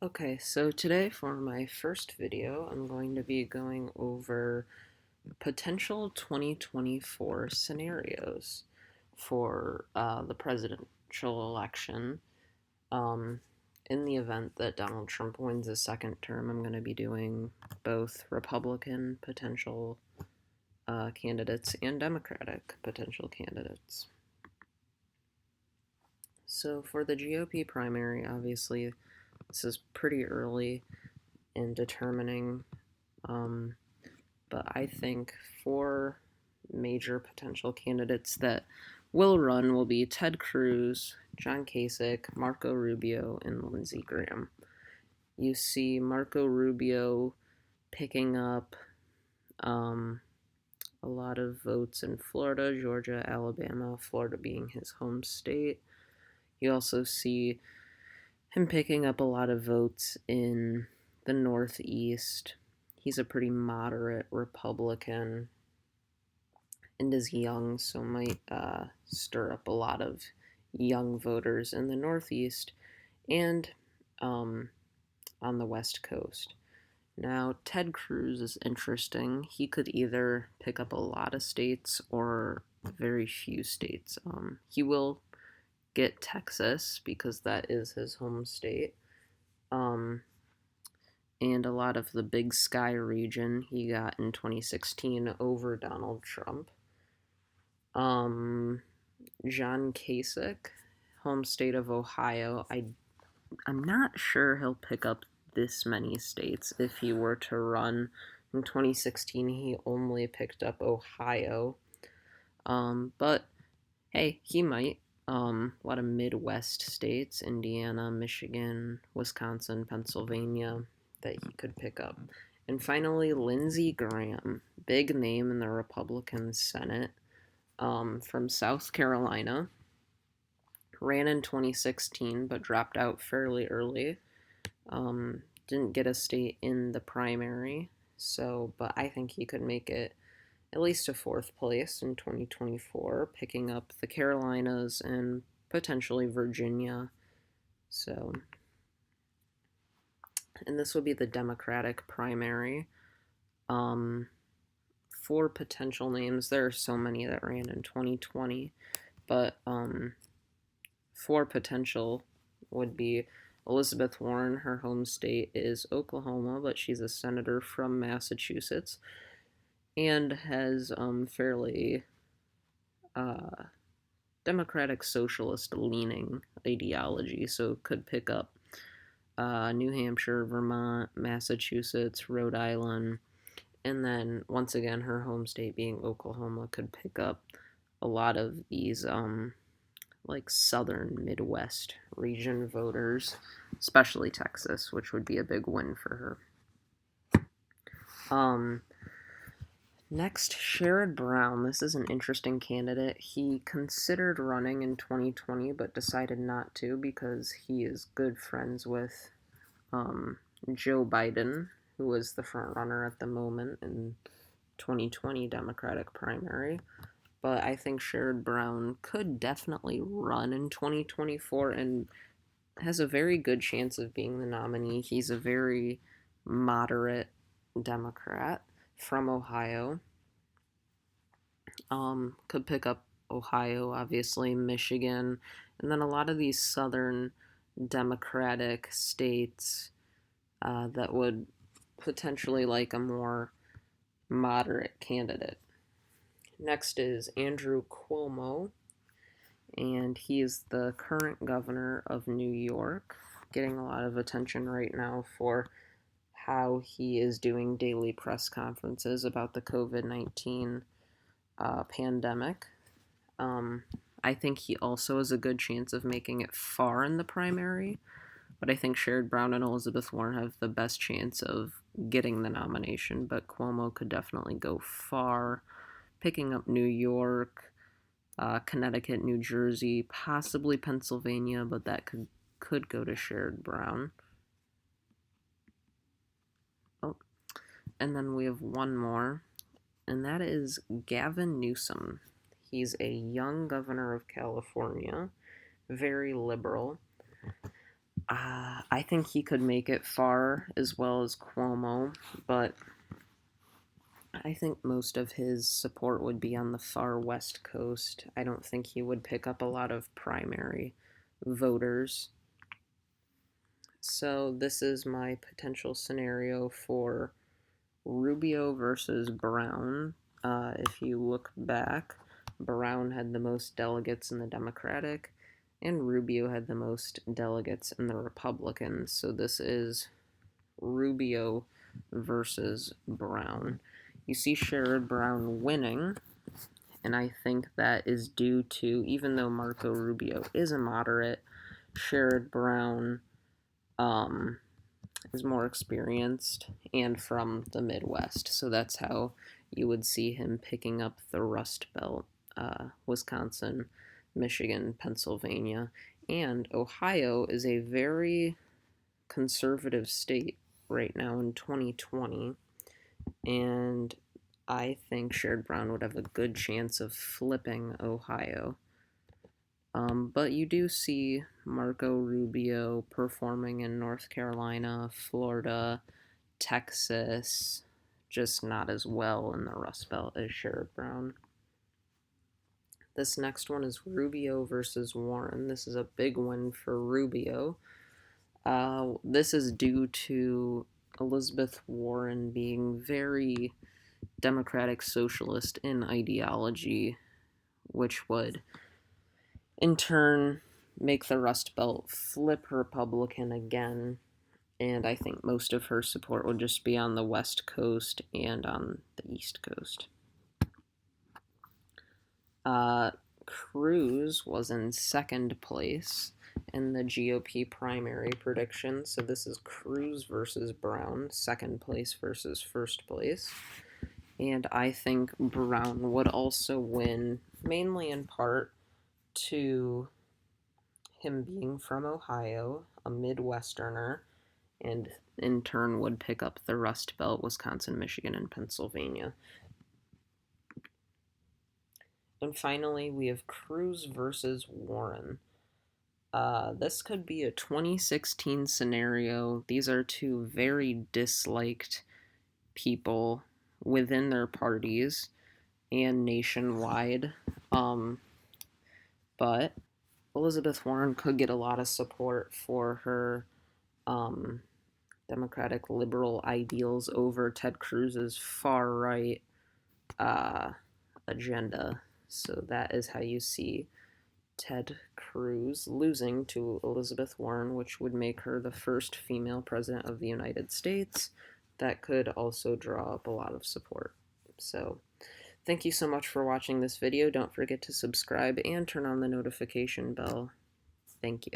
Okay, so today for my first video, I'm going to be going over potential 2024 scenarios for the presidential election. Um, in the event that Donald Trump wins a second term, I'm going to be doing both Republican potential candidates and Democratic potential candidates. So for the GOP primary, obviously, this is pretty early in determining. Um, but I think four major potential candidates that will run will be Ted Cruz, John Kasich, Marco Rubio, and Lindsey Graham. You see Marco Rubio picking up um, a lot of votes in Florida, Georgia, Alabama, Florida being his home state. You also see him picking up a lot of votes in the Northeast. He's a pretty moderate Republican and is young, so might stir up a lot of young voters in the Northeast and um, on the West Coast. Now, Ted Cruz is interesting. He could either pick up a lot of states or very few states. He will get Texas because that is his home state. Um, and a lot of the Big Sky region he got in 2016 over Donald Trump. Um, John Kasich, home state of Ohio. I'm not sure he'll pick up this many states if he were to run. In 2016, he only picked up Ohio. But hey, he might. A lot of Midwest states, Indiana, Michigan, Wisconsin, Pennsylvania, that he could pick up. And finally, Lindsey Graham, big name in the Republican Senate, from South Carolina. Ran in 2016 but dropped out fairly early. Didn't get a state in the primary, but I think he could make it at least to fourth place in 2024, picking up the Carolinas and potentially Virginia. So, and this would be the Democratic primary. Four potential names. There are so many that ran in 2020, but four potential would be Elizabeth Warren. Her home state is Oklahoma, but she's a senator from Massachusetts and has fairly democratic socialist leaning ideology, so could pick up New Hampshire, Vermont, Massachusetts, Rhode Island, and then once again her home state being Oklahoma could pick up a lot of these like southern Midwest region voters, especially Texas, which would be a big win for her. Next, Sherrod Brown. This is an interesting candidate. He considered running in 2020 but decided not to because he is good friends with Joe Biden, who is the front runner at the moment in 2020 Democratic primary. But I think Sherrod Brown could definitely run in 2024 and has a very good chance of being the nominee. He's a very moderate Democrat from Ohio. Could pick up Ohio, obviously, Michigan, and then a lot of these southern Democratic states that would potentially like a more moderate candidate. Next is Andrew Cuomo, and he is the current governor of New York, getting a lot of attention right now for how he is doing daily press conferences about the COVID-19 pandemic. I think he also has a good chance of making it far in the primary, but I think Sherrod Brown and Elizabeth Warren have the best chance of getting the nomination, but Cuomo could definitely go far, picking up New York, Connecticut, New Jersey, possibly Pennsylvania, but that could go to Sherrod Brown. Oh, and then we have one more, and that is Gavin Newsom. He's a young governor of California, very liberal. I think he could make it far as well as Cuomo, but I think most of his support would be on the far west coast. I don't think he would pick up a lot of primary voters. So, this is my potential scenario for Rubio versus Brown. If you look back, Brown had the most delegates in the Democratic, and Rubio had the most delegates in the Republican. So, this is Rubio versus Brown. You see Sherrod Brown winning, and I think that is due to, even though Marco Rubio is a moderate, Sherrod Brown is more experienced and from the Midwest. So that's how you would see him picking up the Rust Belt, Wisconsin, Michigan, Pennsylvania. And Ohio is a very conservative state right now in 2020. And I think Sherrod Brown would have a good chance of flipping Ohio. But you do see Marco Rubio performing in North Carolina, Florida, Texas, just not as well in the Rust Belt as Sherrod Brown. This next one is Rubio versus Warren. This is a big win for Rubio. This is due to Elizabeth Warren being very democratic socialist in ideology, which would in turn make the Rust Belt flip Republican again. And I think most of her support would just be on the West Coast and on the East Coast. Cruz was in second place in the GOP primary prediction. So this is Cruz versus Brown, second place versus first place. And I think Brown would also win, mainly in part to him being from Ohio, a Midwesterner, and in turn would pick up the Rust Belt, Wisconsin, Michigan, and Pennsylvania. And finally, we have Cruz versus Warren. This could be a 2016 scenario. These are two very disliked people within their parties and nationwide. But Elizabeth Warren could get a lot of support for her Democratic liberal ideals over Ted Cruz's far right agenda. So that is how you see Ted Cruz losing to Elizabeth Warren, which would make her the first female president of the United States. That could also draw up a lot of support. So, thank you so much for watching this video. Don't forget to subscribe and turn on the notification bell. Thank you.